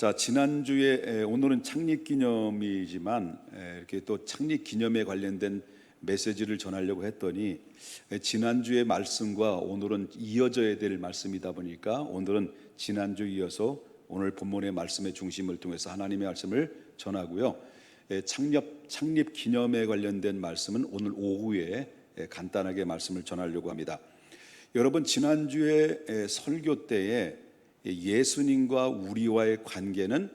자, 지난주에 오늘은 창립기념이지만 이렇게 또 창립기념에 관련된 메시지를 전하려고 했더니 지난주의 말씀과 오늘은 이어져야 될 말씀이다 보니까 오늘은 지난주 이어서 오늘 본문의 말씀의 중심을 통해서 하나님의 말씀을 전하고요. 창립기념에 관련된 말씀은 오늘 오후에 간단하게 말씀을 전하려고 합니다. 여러분, 지난주에 설교 때에 예수님과 우리와의 관계는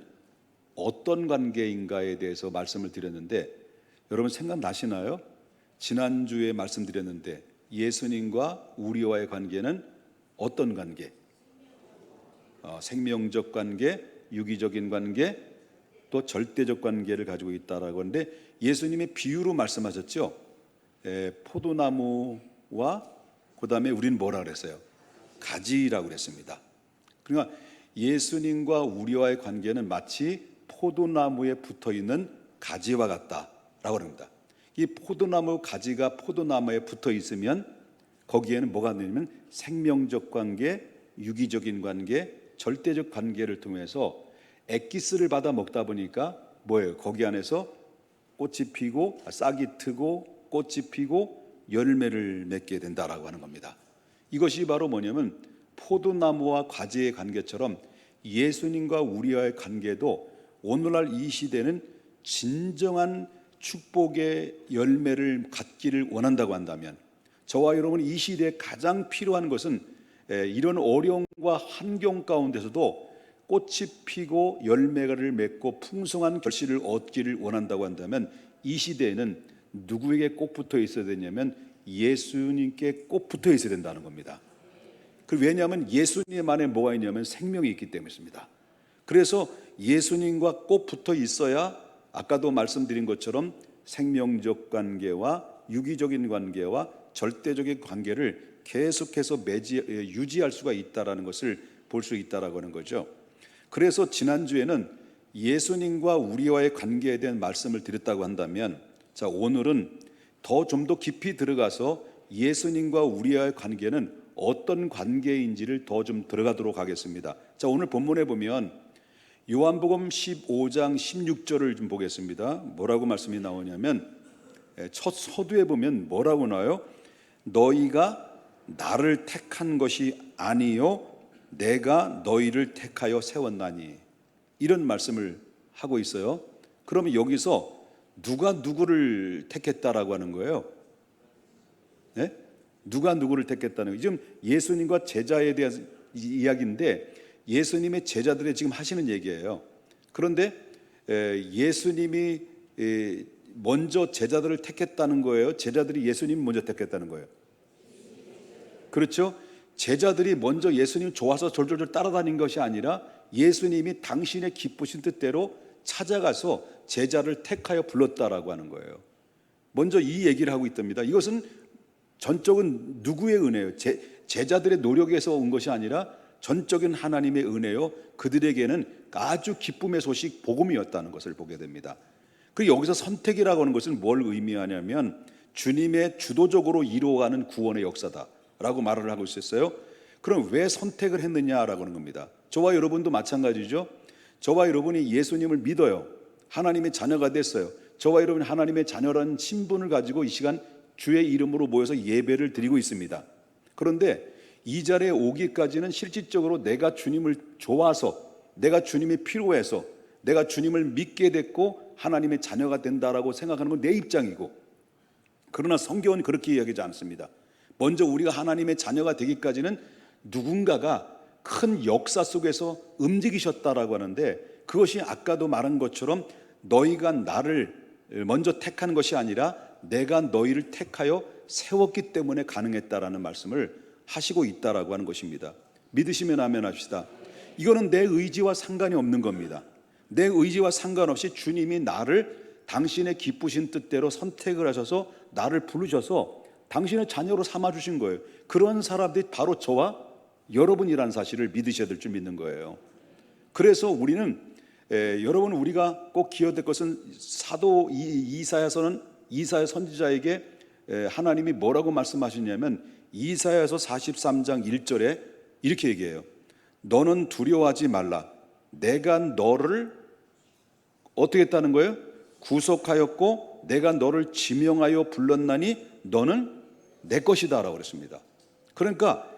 어떤 관계인가에 대해서 말씀을 드렸는데 여러분 생각나시나요? 지난주에 말씀드렸는데 예수님과 우리와의 관계는 어떤 관계? 생명적 관계, 유기적인 관계, 또 절대적 관계를 가지고 있다라고 하는데 예수님의 비유로 말씀하셨죠. 포도나무와 그 다음에 우리는 뭐라 그랬어요? 가지라고 그랬습니다. 그러니까 예수님과 우리와의 관계는 마치 포도나무에 붙어있는 가지와 같다라고 합니다. 이 포도나무 가지가 포도나무에 붙어 있으면 거기에는 뭐가 있냐면 생명적 관계, 유기적인 관계, 절대적 관계를 통해서 엑기스를 받아 먹다 보니까 뭐예요? 거기 안에서 꽃이 피고 싹이 트고 꽃이 피고 열매를 맺게 된다라고 하는 겁니다. 이것이 바로 뭐냐면 포도나무와 가지의 관계처럼 예수님과 우리와의 관계도 오늘날 이 시대는 진정한 축복의 열매를 갖기를 원한다고 한다면 저와 여러분 이 시대에 가장 필요한 것은 이런 어려움과 환경 가운데서도 꽃이 피고 열매를 맺고 풍성한 결실을 얻기를 원한다고 한다면 이 시대에는 누구에게 꼭 붙어 있어야 되냐면 예수님께 꼭 붙어 있어야 된다는 겁니다. 왜냐하면 예수님 안에 뭐가 있냐면 생명이 있기 때문입니다. 그래서 예수님과 꼭 붙어 있어야 아까도 말씀드린 것처럼 생명적 관계와 유기적인 관계와 절대적인 관계를 계속해서 유지할 수가 있다는 것을 볼 수 있다라고 하는 거죠. 그래서 지난주에는 예수님과 우리와의 관계에 대한 말씀을 드렸다고 한다면 자, 오늘은 좀 더 깊이 들어가서 예수님과 우리와의 관계는 어떤 관계인지를 더 좀 들어가도록 하겠습니다. 자, 오늘 본문에 보면 요한복음 15장 16절을 좀 보겠습니다. 뭐라고 말씀이 나오냐면 첫 서두에 보면 뭐라고 나와요? 너희가 나를 택한 것이 아니요 내가 너희를 택하여 세웠나니, 이런 말씀을 하고 있어요. 그러면 여기서 누가 누구를 택했다라고 하는 거예요? 네? 누가 누구를 택했다는 거예요? 지금 예수님과 제자에 대한 이야기인데 예수님의 제자들이 지금 하시는 얘기예요. 그런데 예수님이 먼저 제자들을 택했다는 거예요? 제자들이 예수님을 먼저 택했다는 거예요? 그렇죠? 제자들이 먼저 예수님 좋아서 졸졸졸 따라다닌 것이 아니라 예수님이 당신의 기쁘신 뜻대로 찾아가서 제자를 택하여 불렀다라고 하는 거예요. 먼저 이 얘기를 하고 있답니다. 이것은 전적은 누구의 은혜예요? 제자들의 노력에서 온 것이 아니라 전적인 하나님의 은혜요, 그들에게는 아주 기쁨의 소식, 복음이었다는 것을 보게 됩니다. 그리고 여기서 선택이라고 하는 것은 뭘 의미하냐면 주님의 주도적으로 이루어가는 구원의 역사다라고 말을 하고 있었어요. 그럼 왜 선택을 했느냐라고 하는 겁니다. 저와 여러분도 마찬가지죠. 저와 여러분이 예수님을 믿어요. 하나님의 자녀가 됐어요. 저와 여러분이 하나님의 자녀라는 신분을 가지고 이 시간 주의 이름으로 모여서 예배를 드리고 있습니다. 그런데 이 자리에 오기까지는 실질적으로 내가 주님을 좋아서, 내가 주님이 필요해서, 내가 주님을 믿게 됐고 하나님의 자녀가 된다라고 생각하는 건 내 입장이고, 그러나 성경은 그렇게 이야기하지 않습니다. 먼저 우리가 하나님의 자녀가 되기까지는 누군가가 큰 역사 속에서 움직이셨다라고 하는데 그것이 아까도 말한 것처럼 너희가 나를 먼저 택한 것이 아니라 내가 너희를 택하여 세웠기 때문에 가능했다라는 말씀을 하시고 있다라고 하는 것입니다. 믿으시면 아멘 합시다. 이거는 내 의지와 상관이 없는 겁니다. 내 의지와 상관없이 주님이 나를 당신의 기쁘신 뜻대로 선택을 하셔서 나를 부르셔서 당신의 자녀로 삼아주신 거예요. 그런 사람들이 바로 저와 여러분이라는 사실을 믿으셔야 될 줄 믿는 거예요. 그래서 우리는 여러분, 우리가 꼭 기억해야 될 것은 사도 이사야서는 이사야 선지자에게 하나님이 뭐라고 말씀하시냐면 이사야서 43장 1절에 이렇게 얘기해요. 너는 두려워하지 말라. 내가 너를 어떻게 했다는 거예요? 구속하였고 내가 너를 지명하여 불렀나니 너는 내 것이다 라고 그랬습니다. 그러니까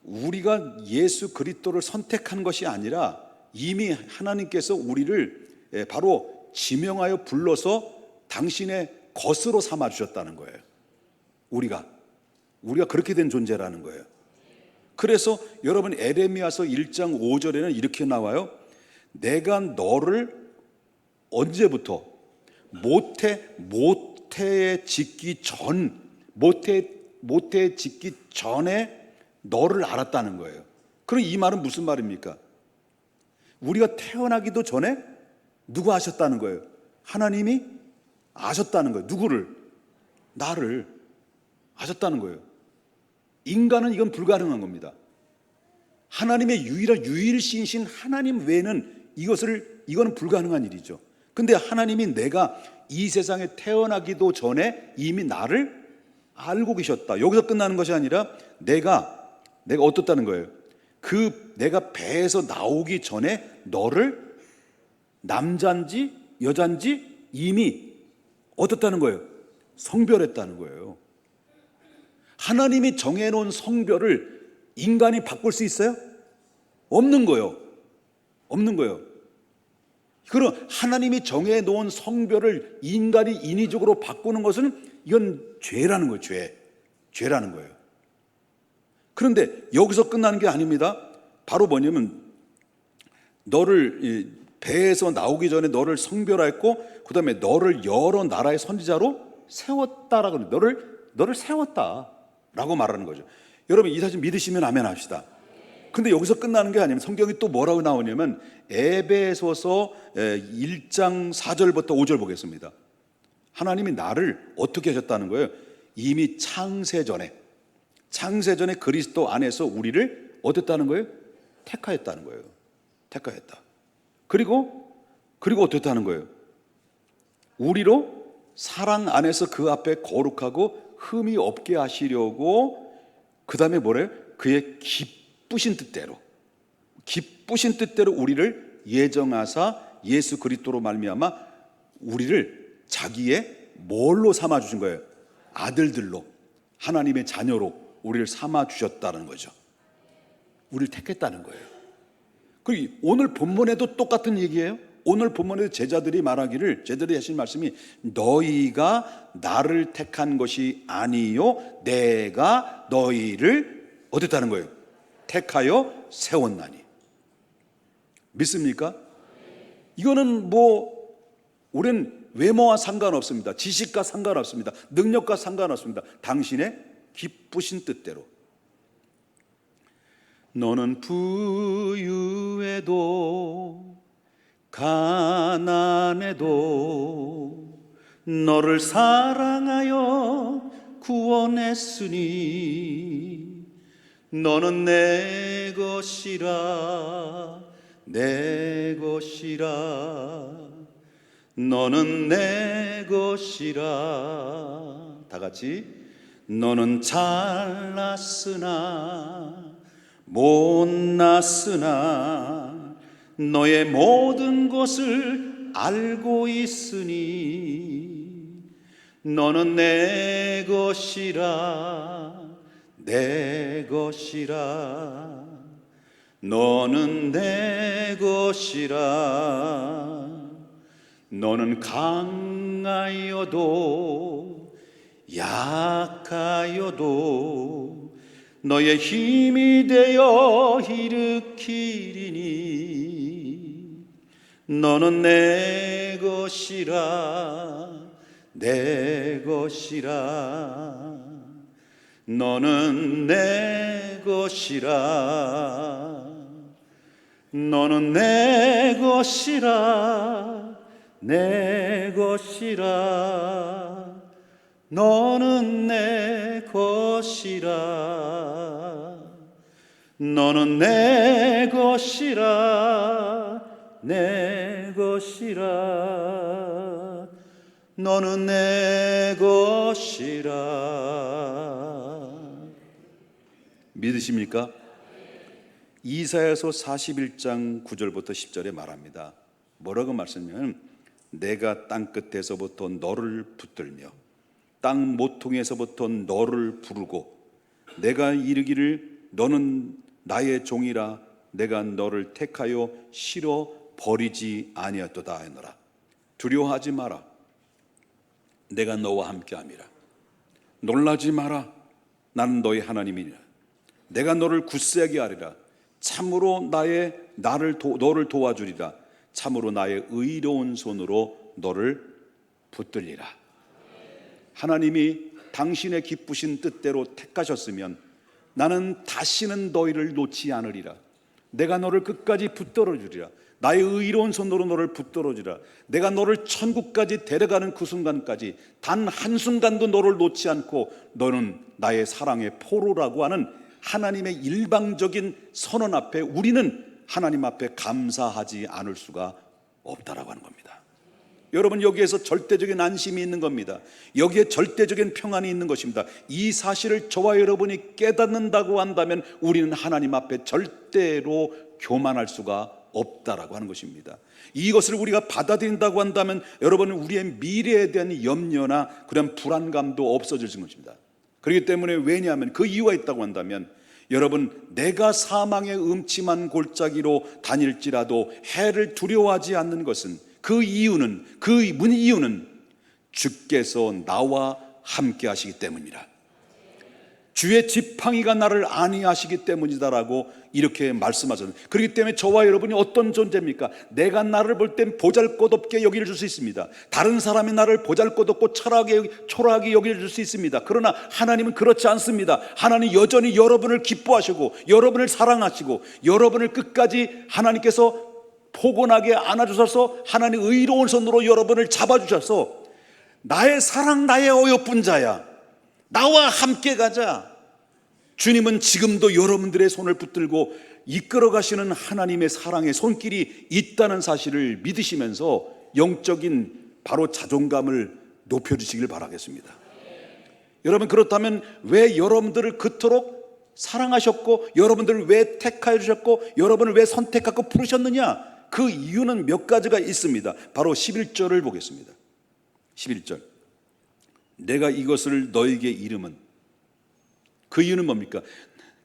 우리가 예수 그리스도를 선택한 것이 아니라 이미 하나님께서 우리를 바로 지명하여 불러서 당신의 것으로 삼아 주셨다는 거예요. 우리가 그렇게 된 존재라는 거예요. 그래서 여러분 에레미야서 1장 5절에는 이렇게 나와요. 내가 너를 언제부터 모태에 짓기 전에 너를 알았다는 거예요. 그럼 이 말은 무슨 말입니까? 우리가 태어나기도 전에 누가 아셨다는 거예요? 하나님이 아셨다는 거예요. 누구를? 나를 아셨다는 거예요. 인간은 이건 불가능한 겁니다. 하나님의 유일신이신 하나님 외에는 이거는 불가능한 일이죠. 근데 하나님이 내가 이 세상에 태어나기도 전에 이미 나를 알고 계셨다. 여기서 끝나는 것이 아니라 내가 어떻다는 거예요? 내가 배에서 나오기 전에 너를 남자인지 여자인지 이미 어떻다는 거예요? 성별했다는 거예요. 하나님이 정해놓은 성별을 인간이 바꿀 수 있어요? 없는 거예요. 그럼 하나님이 정해놓은 성별을 인간이 인위적으로 바꾸는 것은 이건 죄라는 거예요. 죄라는 거예요. 그런데 여기서 끝나는 게 아닙니다. 바로 뭐냐면 너를 배에서 나오기 전에 너를 성별하였고 그 다음에 너를 여러 나라의 선지자로 세웠다라고, 너를 세웠다라고 말하는 거죠. 여러분 이 사실 믿으시면 아멘 합시다. 근데 여기서 끝나는 게 아니면 성경이 또 뭐라고 나오냐면 에베소서 1장 4절부터 5절 보겠습니다. 하나님이 나를 어떻게 하셨다는 거예요? 이미 창세 전에 그리스도 안에서 우리를 어땠다는 거예요? 택하였다는 거예요. 택하였다. 그리고 어땠다는 거예요? 우리로 사랑 안에서 그 앞에 거룩하고 흠이 없게 하시려고, 그 다음에 뭐래요? 그의 기쁘신 뜻대로 우리를 예정하사 예수 그리스도로 말미암아 우리를 자기의 뭘로 삼아 주신 거예요? 아들들로, 하나님의 자녀로 우리를 삼아 주셨다는 거죠. 우리를 택했다는 거예요. 그리고 오늘 본문에도 똑같은 얘기예요. 오늘 본문에도 제자들이 하신 말씀이 너희가 나를 택한 것이 아니요 내가 너희를 어땠다는 거예요? 택하여 세웠나니. 믿습니까? 이거는 우리는 외모와 상관없습니다. 지식과 상관없습니다. 능력과 상관없습니다. 당신의 기쁘신 뜻대로. 너는 부유해도 가난해도 너를 사랑하여 구원했으니 너는 내 것이라 너는 내 것이라. 다 같이. 너는 잘났으나 못났으나 너의 모든 것을 알고 있으니 너는 내 것이라 너는 내 것이라. 너는 강하여도 약하여도 너의 힘이 되어 일으키리니 너는 내 것이라 너는 내 것이라 너는 내 것이라 너는 내 것이라 너는 내 것이라 너는 내 것이라. 믿으십니까? 이사야서 41장 9절부터 10절에 말합니다. 뭐라고 말씀하면 내가 땅끝에서부터 너를 붙들며 땅 모퉁이에서부터 너를 부르고 내가 이르기를 너는 나의 종이라 내가 너를 택하여 실어 버리지 아니하였도다 하노라. 두려워하지 마라. 내가 너와 함께함이라. 놀라지 마라. 나는 너의 하나님이니라. 내가 너를 굳세게 하리라. 참으로 너를 도와주리라. 참으로 나의 의로운 손으로 너를 붙들리라. 하나님이 당신의 기쁘신 뜻대로 택하셨으면 나는 다시는 너희를 놓지 않으리라. 내가 너를 끝까지 붙들어 주리라. 나의 의로운 손으로 너를 붙들어 주리라. 내가 너를 천국까지 데려가는 그 순간까지 단 한순간도 너를 놓지 않고 너는 나의 사랑의 포로라고 하는 하나님의 일방적인 선언 앞에 우리는 하나님 앞에 감사하지 않을 수가 없다라고 하는 겁니다. 여러분, 여기에서 절대적인 안심이 있는 겁니다. 여기에 절대적인 평안이 있는 것입니다. 이 사실을 저와 여러분이 깨닫는다고 한다면 우리는 하나님 앞에 절대로 교만할 수가 없다라고 하는 것입니다. 이것을 우리가 받아들인다고 한다면 여러분은 우리의 미래에 대한 염려나 그런 불안감도 없어질 것입니다. 그렇기 때문에 왜냐하면 그 이유가 있다고 한다면 여러분, 내가 사망의 음침한 골짜기로 다닐지라도 해를 두려워하지 않는 것은 그 이유는 주께서 나와 함께 하시기 때문이라. 주의 지팡이가 나를 안위하시기 때문이다라고 이렇게 말씀하셨습니다. 그렇기 때문에 저와 여러분이 어떤 존재입니까? 내가 나를 볼 땐 보잘것없게 여길 수 있습니다. 다른 사람이 나를 보잘것없고 초라하게 여길 수 있습니다. 그러나 하나님은 그렇지 않습니다. 하나님 여전히 여러분을 기뻐하시고 여러분을 사랑하시고 여러분을 끝까지 하나님께서 포근하게 안아주셔서 하나님의 의로운 손으로 여러분을 잡아주셔서 나의 사랑, 나의 어여쁜 자야, 나와 함께 가자. 주님은 지금도 여러분들의 손을 붙들고 이끌어 가시는 하나님의 사랑의 손길이 있다는 사실을 믿으시면서 영적인 바로 자존감을 높여주시길 바라겠습니다. 여러분, 그렇다면 왜 여러분들을 그토록 사랑하셨고 여러분들을 왜 택하여 주셨고 여러분을 왜 선택하고 부르셨느냐? 그 이유는 몇 가지가 있습니다. 바로 11절을 보겠습니다. 11절. 내가 이것을 너에게 이름은, 그 이유는 뭡니까?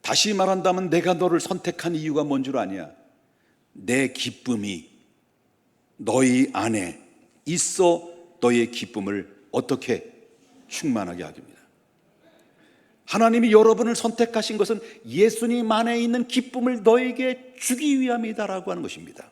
다시 말한다면 내가 너를 선택한 이유가 뭔 줄 아냐? 내 기쁨이 너희 안에 있어 너의 기쁨을 어떻게 충만하게 하기입니다. 하나님이 여러분을 선택하신 것은 예수님 안에 있는 기쁨을 너에게 주기 위함이다라고 하는 것입니다.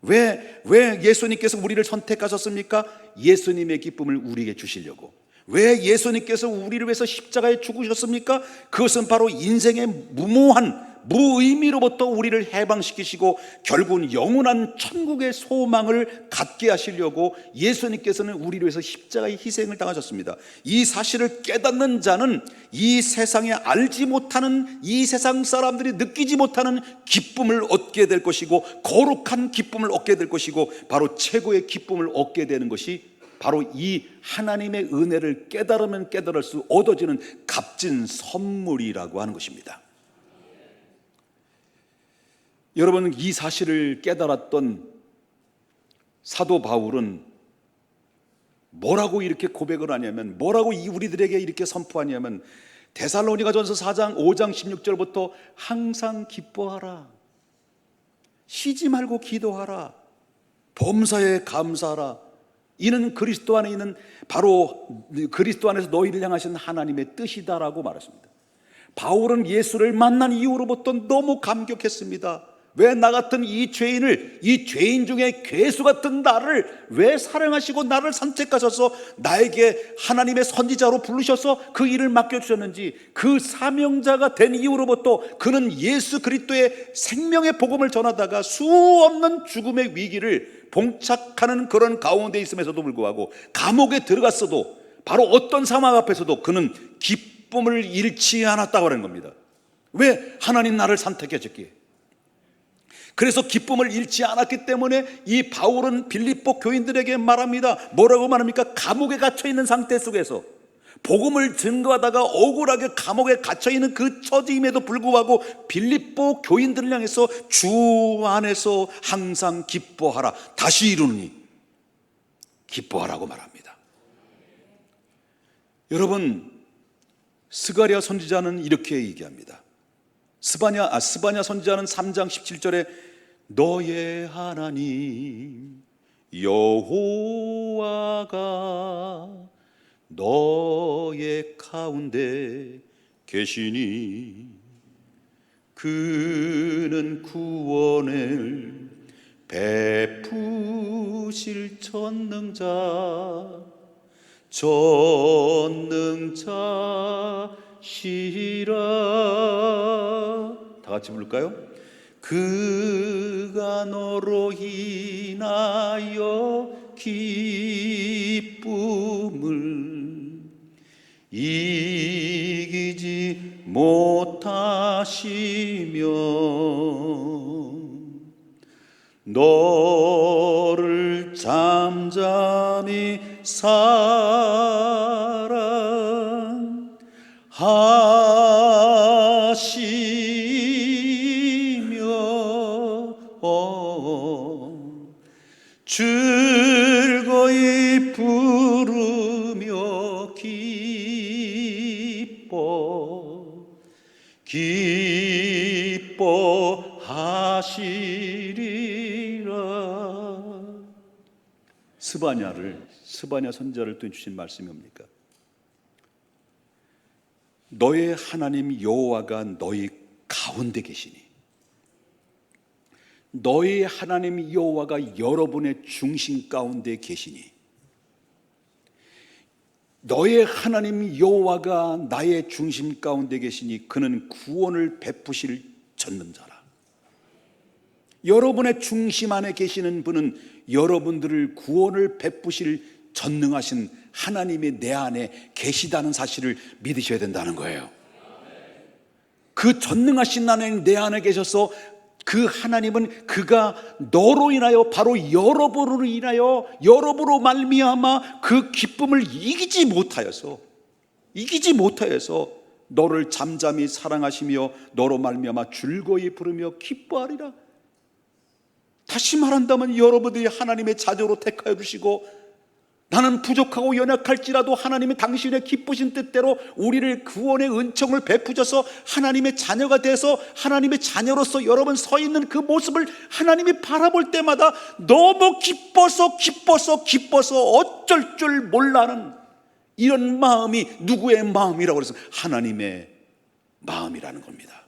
왜 예수님께서 우리를 선택하셨습니까? 예수님의 기쁨을 우리에게 주시려고. 왜 예수님께서 우리를 위해서 십자가에 죽으셨습니까? 그것은 바로 인생의 무모한 무의미로부터 우리를 해방시키시고 결국은 영원한 천국의 소망을 갖게 하시려고 예수님께서는 우리를 위해서 십자가의 희생을 당하셨습니다. 이 사실을 깨닫는 자는 이 세상에 알지 못하는, 이 세상 사람들이 느끼지 못하는 기쁨을 얻게 될 것이고 거룩한 기쁨을 얻게 될 것이고 바로 최고의 기쁨을 얻게 되는 것이 바로 이 하나님의 은혜를 깨달으면 깨달을수록 얻어지는 값진 선물이라고 하는 것입니다. 여러분, 이 사실을 깨달았던 사도 바울은 뭐라고 이렇게 고백을 하냐면, 뭐라고 우리들에게 이렇게 선포하냐면, 데살로니가전서 4장 5장 16절부터 항상 기뻐하라, 쉬지 말고 기도하라, 범사에 감사하라, 이는 그리스도 안에 있는 바로 그리스도 안에서 너희를 향하신 하나님의 뜻이다라고 말했습니다. 바울은 예수를 만난 이후로부터 너무 감격했습니다. 왜 나 같은 이 죄인 중에 괴수 같은 나를 왜 사랑하시고 나를 선택하셔서 나에게 하나님의 선지자로 부르셔서 그 일을 맡겨주셨는지, 그 사명자가 된 이후로부터 그는 예수 그리스도의 생명의 복음을 전하다가 수없는 죽음의 위기를 봉착하는 그런 가운데 있음에서도 불구하고 감옥에 들어갔어도 바로 어떤 상황 앞에서도 그는 기쁨을 잃지 않았다고 하는 겁니다. 왜? 하나님 나를 선택해 줬기에. 그래서 기쁨을 잃지 않았기 때문에 이 바울은 빌립보 교인들에게 말합니다. 뭐라고 말합니까? 감옥에 갇혀 있는 상태 속에서 복음을 증거하다가 억울하게 감옥에 갇혀있는 그 처지임에도 불구하고 빌립보 교인들을 향해서 주 안에서 항상 기뻐하라, 다시 이루니 기뻐하라고 말합니다. 여러분, 스가랴 선지자는 이렇게 얘기합니다. 스바냐 선지자는 3장 17절에 너의 하나님 여호와가 너의 가운데 계시니 그는 구원을 베푸실 전능자시라. 다 같이 부를까요? 그가 너로 인하여 기쁨을 이기지 못하시며 너를 잠잠히 사랑하시며 즐거이 부르며 기뻐하시리라. 스바냐 선지자를 통해 주신 말씀이 뭡니까? 너의 하나님 여호와가 너희 가운데 계시니, 너희 하나님 여호와가 여러분의 중심 가운데 계시니, 너의 하나님 여호와가 나의 중심 가운데 계시니 그는 구원을 베푸실 전능자라. 여러분의 중심 안에 계시는 분은 여러분들을 구원을 베푸실 전능하신 하나님이 내 안에 계시다는 사실을 믿으셔야 된다는 거예요. 그 전능하신 하나님 내 안에 계셔서 그 하나님은 그가 너로 인하여, 바로 여러분으로 인하여, 여러분으로 말미암아 그 기쁨을 이기지 못하여서 너를 잠잠히 사랑하시며 너로 말미암아 즐거이 부르며 기뻐하리라. 다시 말한다면 여러분들이 하나님의 자녀로 택하여 주시고, 나는 부족하고 연약할지라도 하나님이 당신의 기쁘신 뜻대로 우리를 구원의 은총을 베푸셔서 하나님의 자녀가 돼서 하나님의 자녀로서 여러분 서 있는 그 모습을 하나님이 바라볼 때마다 너무 기뻐서 어쩔 줄 몰라는 이런 마음이 누구의 마음이라고 그래서 하나님의 마음이라는 겁니다.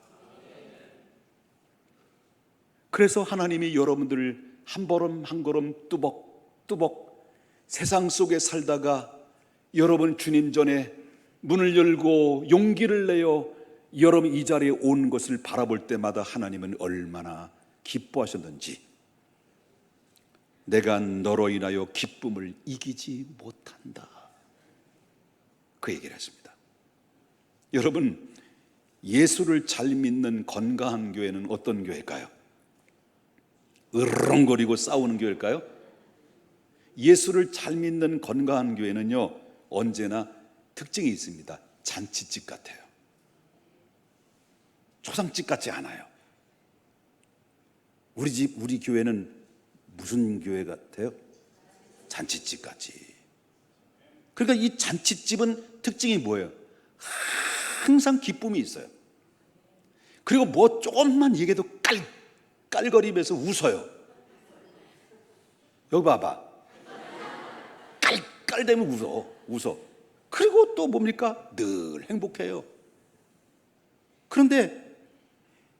그래서 하나님이 여러분들을 한 걸음 한 걸음 뚜벅뚜벅 세상 속에 살다가 여러분 주님 전에 문을 열고 용기를 내어 여러분 이 자리에 온 것을 바라볼 때마다 하나님은 얼마나 기뻐하셨는지, 내가 너로 인하여 기쁨을 이기지 못한다, 그 얘기를 했습니다. 여러분, 예수를 잘 믿는 건강한 교회는 어떤 교회일까요? 으르렁거리고 싸우는 교회일까요? 예수를 잘 믿는 건강한 교회는요, 언제나 특징이 있습니다. 잔치집 같아요. 초상집 같지 않아요. 우리 교회는 무슨 교회 같아요? 잔치집 같이. 그러니까 이 잔치집은 특징이 뭐예요? 항상 기쁨이 있어요. 그리고 뭐 조금만 얘기해도 깔거리면서 웃어요. 여기 봐봐. 깔대면 웃어. 그리고 또 뭡니까? 늘 행복해요. 그런데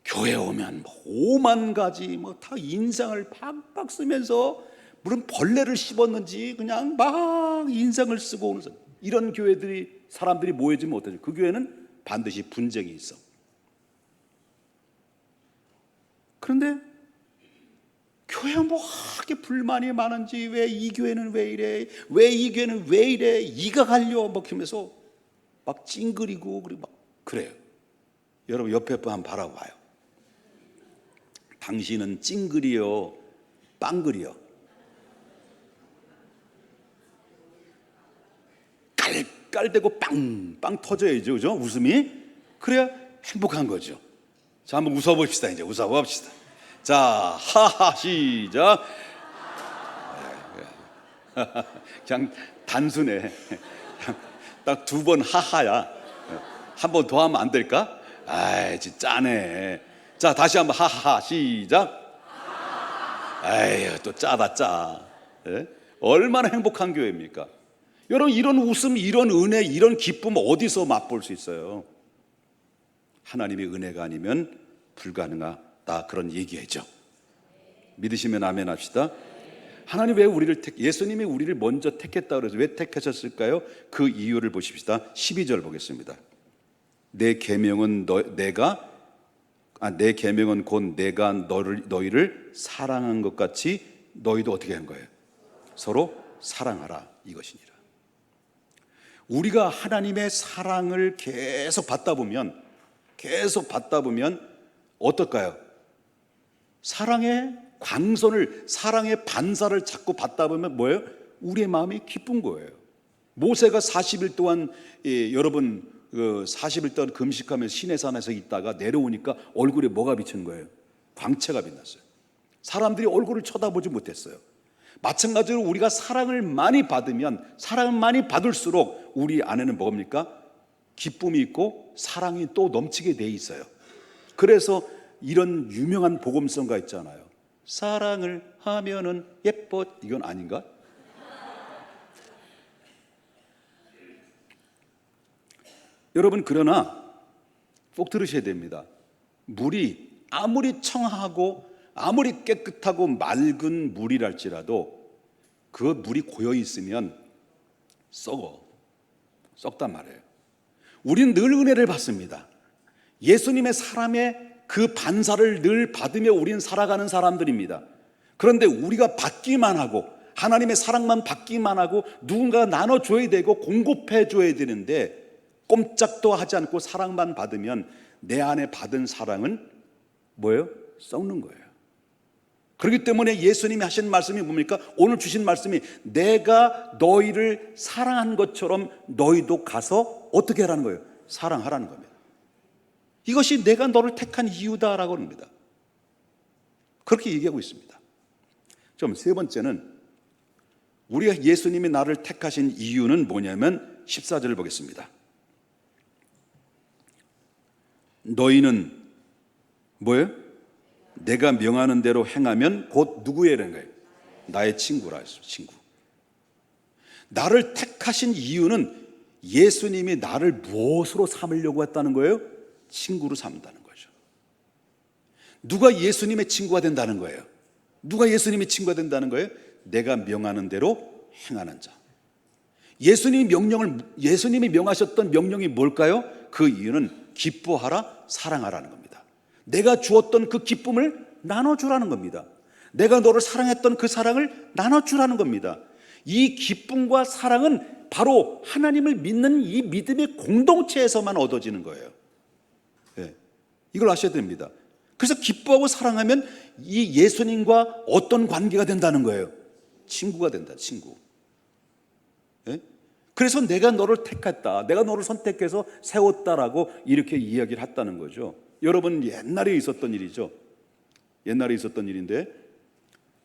교회 오면 뭐 5만 가지 다 인상을 팍팍 쓰면서 무슨 벌레를 씹었는지 그냥 막 인상을 쓰고 오는 이런 사람들이 모여지면 어떠죠? 그 교회는 반드시 분쟁이 있어. 그런데 교회에 뭐하게 불만이 많은지, 왜 이 교회는 왜 이래, 왜 이 교회는 왜 이래, 이가 갈려 먹히면서 막 찡그리고 그리고 막 그래요. 여러분 옆에 분 한번 바라봐요. 당신은 찡그리요, 빵그리요? 깔대고 빵빵 터져야죠, 그죠? 웃음이. 그래야 행복한 거죠. 자, 한번 웃어봅시다. 이제 웃어봅시다. 자, 하하 시작. 그냥 단순해. 딱 2번 하하야. 한 번 더 하면 안 될까? 아이, 진짜 짜네. 자, 다시 한번 하하 시작. 아유, 또 짜다 짜. 예? 얼마나 행복한 교회입니까? 여러분, 이런 웃음, 이런 은혜, 이런 기쁨 어디서 맛볼 수 있어요? 하나님의 은혜가 아니면 불가능하다, 그런 얘기죠. 믿으시면 아멘 합시다. 하나님 왜 우리를 예수님이 우리를 먼저 택했다 그래서 왜 택하셨을까요? 그 이유를 보십시다. 12절 보겠습니다. 내 계명은 내 계명은 곧 내가 너희를 사랑한 것 같이 너희도 어떻게 한 거예요? 서로 사랑하라, 이것이니라. 우리가 하나님의 사랑을 계속 받다 보면 어떨까요? 사랑의 광선을, 사랑의 반사를 자꾸 받다 보면 뭐예요? 우리의 마음이 기쁜 거예요. 모세가 40일 동안 여러분 40일 동안 금식하면서 시내산에서 있다가 내려오니까 얼굴에 뭐가 비치는 거예요? 광채가 빛났어요. 사람들이 얼굴을 쳐다보지 못했어요. 마찬가지로 우리가 사랑을 많이 받으면, 사랑을 많이 받을수록 우리 안에는 뭡니까? 기쁨이 있고 사랑이 또 넘치게 돼 있어요. 그래서 이런 유명한 복음성가 있잖아요. 사랑을 하면은 예뻐. 이건 아닌가? 여러분, 그러나 꼭 들으셔야 됩니다. 물이 아무리 청하고 아무리 깨끗하고 맑은 물이랄지라도 그 물이 고여 있으면 썩단 말이에요. 우리는 늘 은혜를 받습니다. 예수님의 사랑의 그 반사를 늘 받으며 우리는 살아가는 사람들입니다. 그런데 우리가 받기만 하고 하나님의 사랑만 받기만 하고 누군가 나눠줘야 되고 공급해 줘야 되는데 꼼짝도 하지 않고 사랑만 받으면 내 안에 받은 사랑은 뭐예요? 썩는 거예요. 그렇기 때문에 예수님이 하신 말씀이 뭡니까? 오늘 주신 말씀이 내가 너희를 사랑한 것처럼 너희도 가서 어떻게 하라는 거예요? 사랑하라는 겁니다. 이것이 내가 너를 택한 이유다라고 합니다. 그렇게 얘기하고 있습니다. 좀 세 번째는 우리가 예수님이 나를 택하신 이유는 뭐냐면 14절을 보겠습니다. 너희는 뭐예요? 내가 명하는 대로 행하면 곧 누구의라는 거예요? 나의 친구라 했어요. 친구. 나를 택하신 이유는 예수님이 나를 무엇으로 삼으려고 했다는 거예요? 친구로 삼는다는 거죠. 누가 예수님의 친구가 된다는 거예요? 누가 예수님의 친구가 된다는 거예요? 내가 명하는 대로 행하는 자. 예수님이 명하셨던 명령이 뭘까요? 그 이유는 기뻐하라, 사랑하라는 겁니다. 내가 주었던 그 기쁨을 나눠주라는 겁니다. 내가 너를 사랑했던 그 사랑을 나눠주라는 겁니다. 이 기쁨과 사랑은 바로 하나님을 믿는 이 믿음의 공동체에서만 얻어지는 거예요. 네. 이걸 아셔야 됩니다. 그래서 기뻐하고 사랑하면 이 예수님과 어떤 관계가 된다는 거예요? 친구가 된다, 친구. 네? 그래서 내가 너를 택했다, 내가 너를 선택해서 세웠다라고 이렇게 이야기를 했다는 거죠. 여러분, 옛날에 있었던 일이죠. 옛날에 있었던 일인데,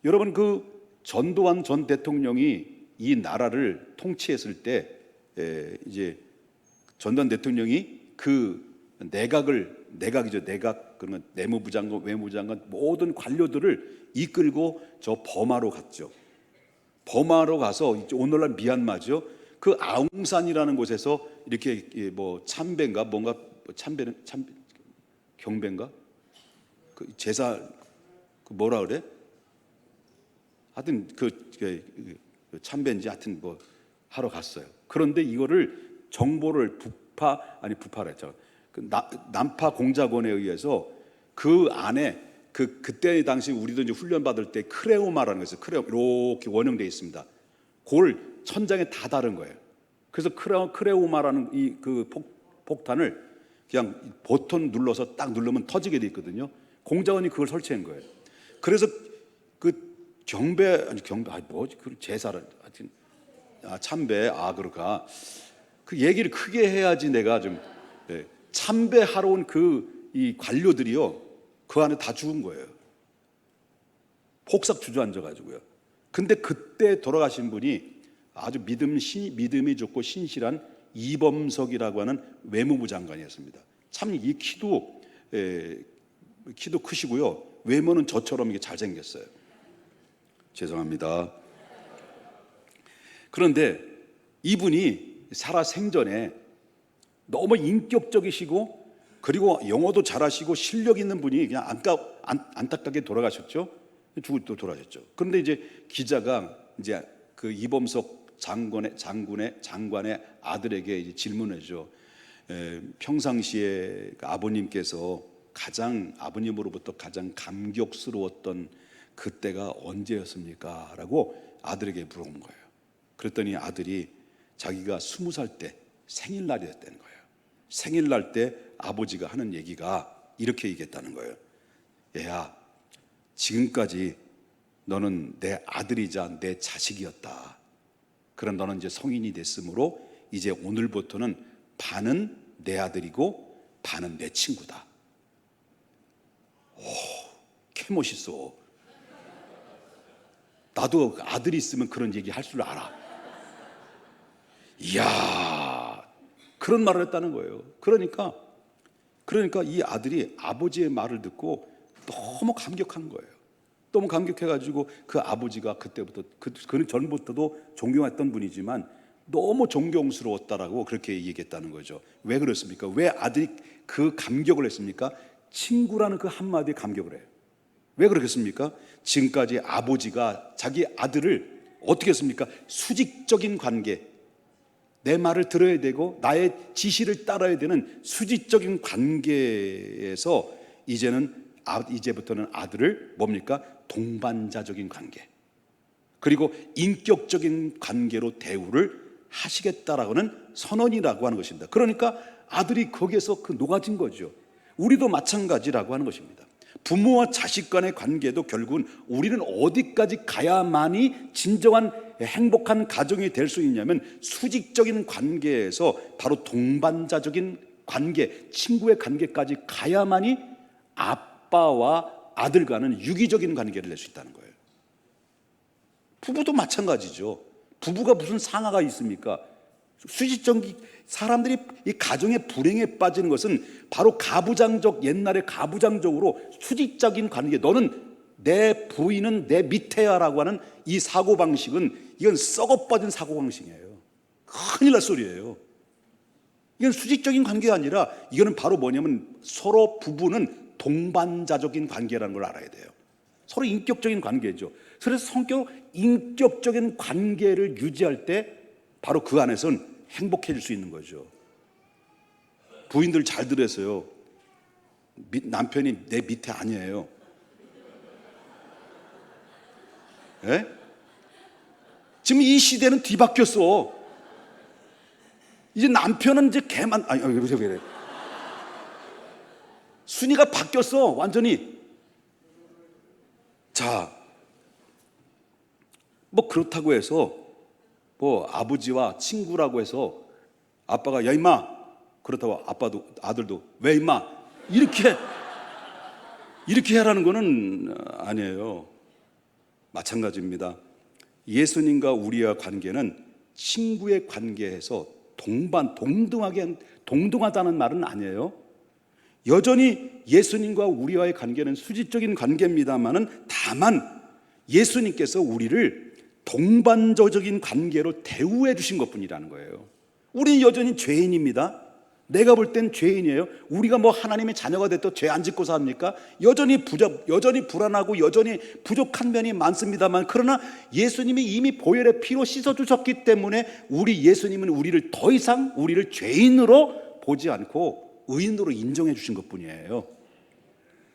여러분, 그 전두환 전 대통령이 이 나라를 통치했을 때 이제 전두환 대통령이 그 내각이죠. 내각, 그러면 내무부 장관, 외무부 장관 모든 관료들을 이끌고 저 버마로 갔죠. 버마로 가서 오늘날 미얀마죠. 그 아웅산이라는 곳에서 이렇게 뭐 참배인가 뭔가 경배인가 그 제사 그 뭐라 그래? 하여튼 그 참배인지 하여튼 뭐 하러 갔어요. 그런데 이거를 정보를 부파랬죠. 그 남파 공작원에 의해서 그 안에 그때 당시 우리도 이제 훈련 받을 때 크레오마라는 것이 이렇게 원형되어 있습니다. 그걸 천장에 다 다른 거예요. 그래서 크레오마라는 이 그 폭탄을 그냥 버튼 눌러서 딱 누르면 터지게 돼 있거든요. 공작원이 그걸 설치한 거예요. 그래서 그 제사를 하여튼 참배 그럴까 그 얘기를 크게 해야지 내가 좀 참배하러 온 이 관료들이요, 그 안에 다 죽은 거예요. 폭삭 주저앉아가지고요. 근데 그때 돌아가신 분이 아주 믿음이 좋고 신실한 이범석이라고 하는 외무부 장관이었습니다. 참 이 키도 크시고요, 외모는 저처럼 이게 잘생겼어요. 죄송합니다. 그런데 이분이 살아 생전에 너무 인격적이시고, 그리고 영어도 잘하시고 실력 있는 분이 그냥 안타깝게 돌아가셨죠. 죽을 또 돌아가셨죠. 그런데 이제 기자가 이제 그 이범석 장관의 아들에게 이제 질문하죠. 평상시에 아버님께서 아버님으로부터 가장 감격스러웠던 그때가 언제였습니까? 라고 아들에게 물어본 거예요. 그랬더니 아들이 자기가 20살 때 생일날이었다는 거예요. 생일날 때 아버지가 하는 얘기가 이렇게 얘기했다는 거예요. 얘야, 지금까지 너는 내 아들이자 내 자식이었다. 그럼 너는 이제 성인이 됐으므로 이제 오늘부터는 반은 내 아들이고 반은 내 친구다. 오, 개 멋있어. 나도 아들이 있으면 그런 얘기 할 줄 알아. 이야, 그런 말을 했다는 거예요. 그러니까 이 아들이 아버지의 말을 듣고 너무 감격한 거예요. 너무 감격해가지고 그 아버지가 그때부터 그는 전부터도 존경했던 분이지만 너무 존경스러웠다라고 그렇게 얘기했다는 거죠. 왜 그렇습니까? 왜 아들이 그 감격을 했습니까? 친구라는 그 한마디에 감격을 해요. 왜 그렇겠습니까? 지금까지 아버지가 자기 아들을 어떻게 했습니까? 수직적인 관계, 내 말을 들어야 되고 나의 지시를 따라야 되는 수직적인 관계에서 이제부터는 아들을 뭡니까? 동반자적인 관계, 그리고 인격적인 관계로 대우를 하시겠다라고는 선언이라고 하는 것입니다. 그러니까 아들이 거기에서 녹아진 거죠. 우리도 마찬가지라고 하는 것입니다. 부모와 자식 간의 관계도 결국은 우리는 어디까지 가야만이 진정한 행복한 가정이 될 수 있냐면 수직적인 관계에서 바로 동반자적인 관계, 친구의 관계까지 가야만이 아빠와 아들 간은 유기적인 관계를 낼 수 있다는 거예요. 부부도 마찬가지죠. 부부가 무슨 상하가 있습니까? 사람들이 이 가정의 불행에 빠지는 것은 바로 옛날에 가부장적으로 수직적인 관계, 너는 내 부인은 내 밑에야라고 하는 이 사고방식은 이건 썩어빠진 사고방식이에요. 큰일 날 소리예요. 이건 수직적인 관계가 아니라 이거는 바로 뭐냐면 서로 부부는 동반자적인 관계라는 걸 알아야 돼요. 서로 인격적인 관계죠. 그래서 인격적인 관계를 유지할 때 바로 그 안에서는 행복해질 수 있는 거죠. 부인들 잘 들으세요. 남편이 내 밑에 아니에요. 예? 지금 이 시대는 뒤바뀌었어. 이제 남편은 이제 걔만 그래. 순위가 바뀌었어, 완전히. 자, 뭐 그렇다고 해서 뭐 아버지와 친구라고 해서 아빠가 야 임마, 그렇다고 아들도 왜 임마 이렇게 하라는 거는 아니에요. 마찬가지입니다. 예수님과 우리와 관계는 친구의 관계에서 동등하다는 말은 아니에요. 여전히 예수님과 우리와의 관계는 수직적인 관계입니다만은 다만 예수님께서 우리를 동반자적인 관계로 대우해 주신 것뿐이라는 거예요. 우리는 여전히 죄인입니다. 내가 볼 땐 죄인이에요. 우리가 뭐 하나님의 자녀가 됐다 죄 안 짓고 삽니까? 여전히 불안하고 여전히 부족한 면이 많습니다만, 그러나 예수님이 이미 보혈의 피로 씻어주셨기 때문에 예수님은 우리를 더 이상 우리를 죄인으로 보지 않고 의인으로 인정해 주신 것뿐이에요.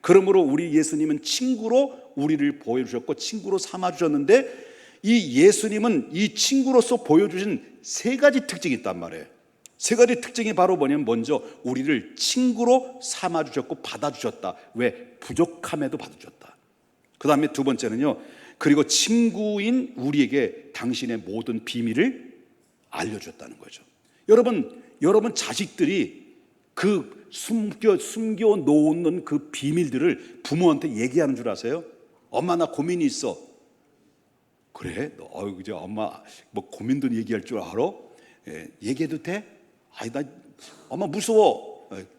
그러므로 우리 예수님은 친구로 우리를 보여주셨고 친구로 삼아주셨는데, 이 예수님은 이 친구로서 보여주신 세 가지 특징이 있단 말이에요. 세 가지 특징이 바로 뭐냐면, 먼저 우리를 친구로 삼아주셨고 받아주셨다. 왜? 부족함에도 받아주셨다. 그 다음에 두 번째는요, 그리고 친구인 우리에게 당신의 모든 비밀을 알려주셨다는 거죠. 여러분 자식들이 그 숨겨 놓는 그 비밀들을 부모한테 얘기하는 줄 아세요? 엄마, 나 고민이 있어. 그래? 너 그죠? 엄마 뭐 고민도 얘기할 줄 알아? 예, 얘기해도 돼? 아이, 나 엄마 무서워.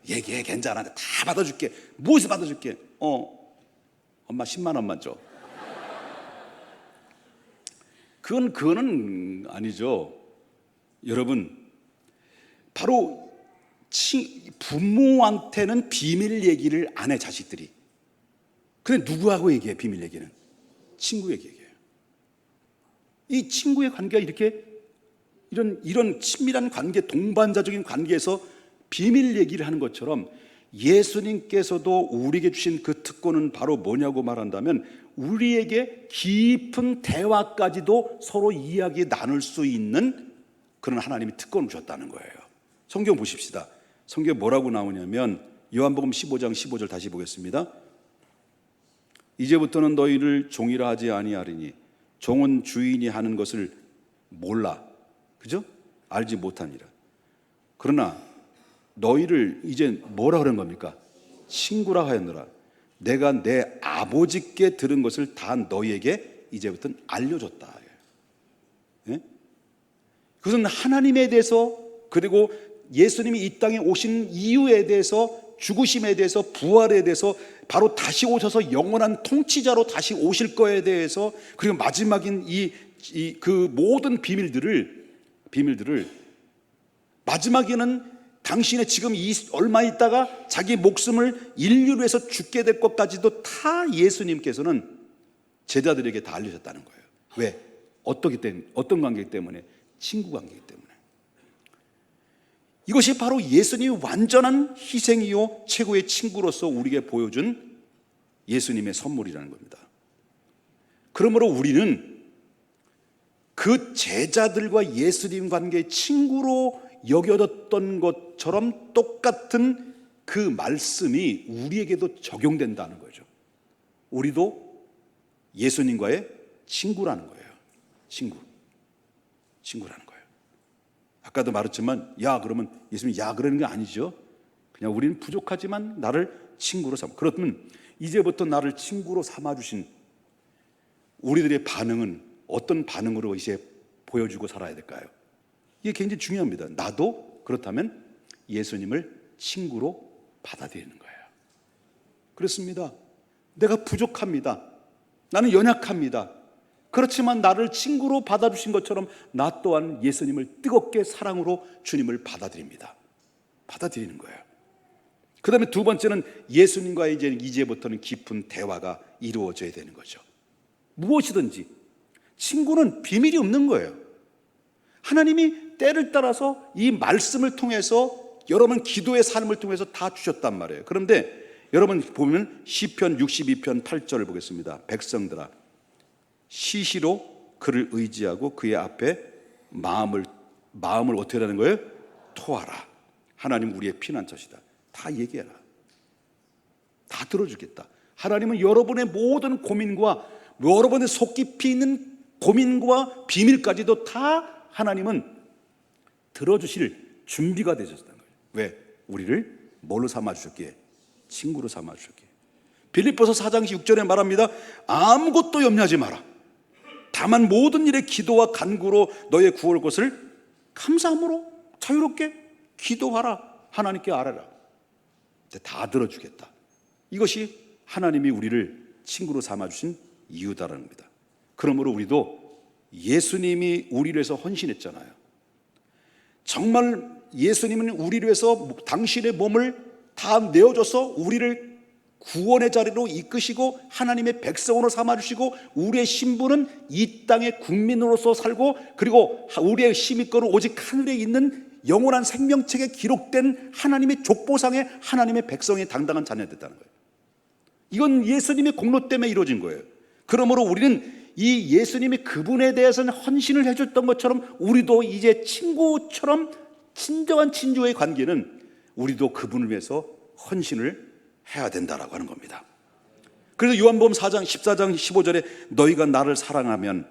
얘기해, 괜찮아. 다 받아줄게. 무엇을 받아줄게? 엄마 10만 원만 줘. 그거는 아니죠. 여러분, 바로 부모한테는 비밀 얘기를 안 해, 자식들이. 근데 누구하고 얘기해, 비밀 얘기는? 친구에게 얘기해요. 이 친구의 관계가 이렇게 이런 친밀한 관계, 동반자적인 관계에서 비밀 얘기를 하는 것처럼 예수님께서도 우리에게 주신 그 특권은 바로 뭐냐고 말한다면 우리에게 깊은 대화까지도 서로 이야기 나눌 수 있는 그런 하나님이 특권을 주셨다는 거예요. 성경 보십시다. 성경에 뭐라고 나오냐면 요한복음 15장 15절 다시 보겠습니다. 이제부터는 너희를 종이라 하지 아니하리니 종은 주인이 하는 것을 몰라. 그죠? 알지 못하니라. 그러나 너희를 이제 뭐라 그런 겁니까? 친구라 하였노라. 내가 내 아버지께 들은 것을 다 너희에게 이제부터는 알려줬다. 예? 그것은 하나님에 대해서, 그리고 예수님이 이 땅에 오신 이유에 대해서, 죽으심에 대해서, 부활에 대해서, 바로 다시 오셔서 영원한 통치자로 다시 오실 거에 대해서, 그리고 마지막인 그 모든 비밀들을 마지막에는 당신의 지금 얼마 있다가 자기 목숨을 인류를 위해서 죽게 될 것까지도 다 예수님께서는 제자들에게 다 알려줬다는 거예요. 왜? 어떤 관계이기 때문에? 친구 관계이기 때문에. 이것이 바로 예수님이 완전한 희생이요 최고의 친구로서 우리에게 보여준 예수님의 선물이라는 겁니다. 그러므로 우리는 그 제자들과 예수님 관계의 친구로 여겨졌던 것처럼 똑같은 그 말씀이 우리에게도 적용된다는 거죠. 우리도 예수님과의 친구라는 거예요. 친구라는 거예요. 아까도 말했지만 그러면 예수님이 그러는 게 아니죠. 그냥 우리는 부족하지만 나를 친구로 삼아. 그렇다면 이제부터 나를 친구로 삼아주신 우리들의 반응은 어떤 반응으로 이제 보여주고 살아야 될까요? 이게 굉장히 중요합니다. 나도 그렇다면 예수님을 친구로 받아들이는 거예요. 그렇습니다. 내가 부족합니다. 나는 연약합니다. 그렇지만 나를 친구로 받아주신 것처럼 나 또한 예수님을 뜨겁게 사랑으로 주님을 받아들입니다. 받아들이는 거예요. 그 다음에 두 번째는 예수님과 이제부터는 깊은 대화가 이루어져야 되는 거죠. 무엇이든지 친구는 비밀이 없는 거예요. 하나님이 때를 따라서 이 말씀을 통해서 여러분 기도의 삶을 통해서 다 주셨단 말이에요. 그런데 여러분 보면 시편 62편 8절을 보겠습니다. 백성들아 시시로 그를 의지하고 그의 앞에 마음을 어떻게 하는 거예요? 토하라. 하나님 우리의 피난처시다. 다 얘기해라. 다 들어주겠다. 하나님은 여러분의 모든 고민과 여러분의 속 깊이 있는 고민과 비밀까지도 다 하나님은 들어주실 준비가 되셨다는 거예요. 왜? 우리를 뭘로 삼아주셨기에? 친구로 삼아주셨기에. 빌립보서 4장 6절에 말합니다. 아무것도 염려하지 마라. 다만 모든 일에 기도와 간구로 너의 구할 것을 감사함으로 자유롭게 기도하라. 하나님께 아뢰라. 다 들어주겠다. 이것이 하나님이 우리를 친구로 삼아주신 이유다라는 겁니다. 그러므로 우리도 예수님이 우리를 위해서 헌신했잖아요. 정말 예수님은 우리를 위해서 당신의 몸을 다 내어줘서 우리를 구원의 자리로 이끄시고 하나님의 백성으로 삼아주시고 우리의 신분은 이 땅의 국민으로서 살고 그리고 우리의 힘있거는 오직 하늘에 있는 영원한 생명책에 기록된 하나님의 족보상의 하나님의 백성의 당당한 자녀가 됐다는 거예요. 이건 예수님의 공로 때문에 이루어진 거예요. 그러므로 우리는 이 예수님이 그분에 대해서는 헌신을 해줬던 것처럼 우리도 이제 친구처럼 진정한 친구의 관계는 우리도 그분을 위해서 헌신을 해야 된다라고 하는 겁니다. 그래서 요한복음 4장 14장 15절에 너희가 나를 사랑하면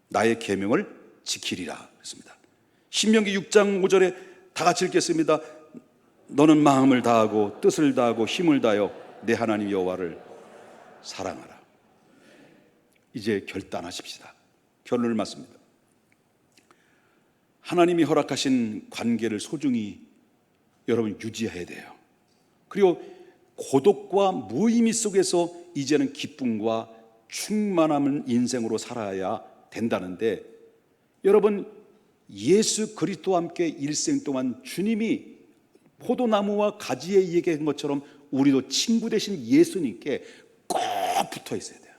나의 계명을 지키리라 했습니다. 신명기 6장 5절에 다 같이 읽겠습니다. 너는 마음을 다하고 뜻을 다하고 힘을 다하여 내 하나님 여호와를 사랑하라. 이제 결단하십시다. 결론을 맞습니다. 하나님이 허락하신 관계를 소중히 여러분 유지해야 돼요. 그리고 고독과 무의미 속에서 이제는 기쁨과 충만함을 인생으로 살아야 된다는데, 여러분 예수 그리스도와 함께 일생 동안 주님이 포도나무와 가지에 얘기한 것처럼 우리도 친구 되신 예수님께 꼭 붙어 있어야 돼요.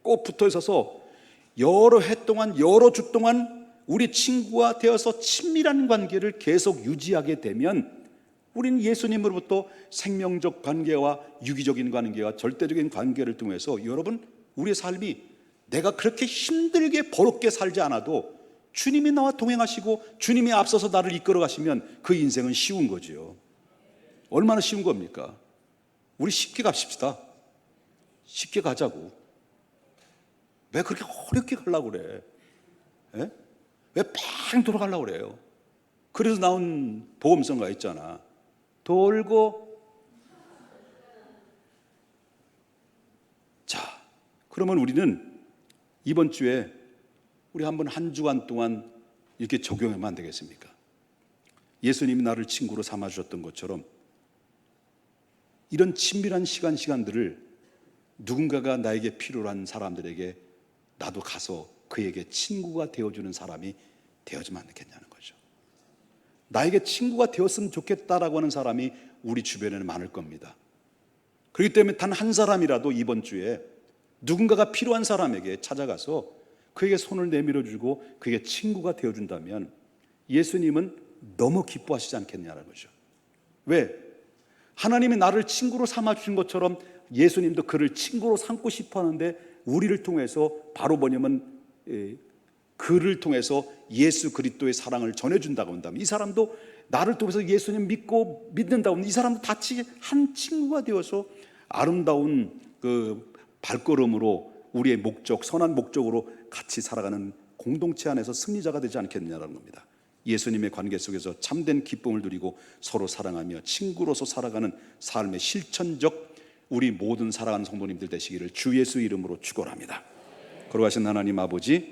꼭 붙어 있어서 여러 해 동안, 여러 주 동안 우리 친구가 되어서 친밀한 관계를 계속 유지하게 되면 우리는 예수님으로부터 생명적 관계와 유기적인 관계와 절대적인 관계를 통해서 여러분 우리의 삶이 내가 그렇게 힘들게 버겁게 살지 않아도 주님이 나와 동행하시고 주님이 앞서서 나를 이끌어 가시면 그 인생은 쉬운 거지요. 얼마나 쉬운 겁니까? 우리 쉽게 갑시다. 쉽게 가자고. 왜 그렇게 어렵게 가려고 그래? 예? 왜 뺑 돌아가려고 그래요? 그래서 나온 복음성가 있잖아. 돌고. 자, 그러면 우리는 이번 주에 우리 한번 한 주간 동안 이렇게 적용하면 안 되겠습니까? 예수님이 나를 친구로 삼아주셨던 것처럼 이런 친밀한 시간들을 누군가가 나에게 필요로 한 사람들에게 나도 가서 그에게 친구가 되어주는 사람이 되어주면 안 되겠냐는 거죠. 나에게 친구가 되었으면 좋겠다라고 하는 사람이 우리 주변에는 많을 겁니다. 그렇기 때문에 단 한 사람이라도 이번 주에 누군가가 필요한 사람에게 찾아가서 그에게 손을 내밀어주고 그에게 친구가 되어준다면 예수님은 너무 기뻐하시지 않겠냐는 거죠. 왜? 하나님이 나를 친구로 삼아주신 것처럼 예수님도 그를 친구로 삼고 싶어 하는데, 우리를 통해서 바로 뭐냐면 그를 통해서 예수 그리스도의 사랑을 전해준다고 한다면 이 사람도 나를 통해서 예수님 믿는다고 하면 이 사람도 같이 한 친구가 되어서 아름다운 그 발걸음으로 우리의 목적, 선한 목적으로 같이 살아가는 공동체 안에서 승리자가 되지 않겠느냐는 겁니다. 예수님의 관계 속에서 참된 기쁨을 누리고 서로 사랑하며 친구로서 살아가는 삶의 실천적 우리 모든 사랑하는 성도님들 되시기를 주 예수 이름으로 축원합니다. 거룩하신 하나님 아버지,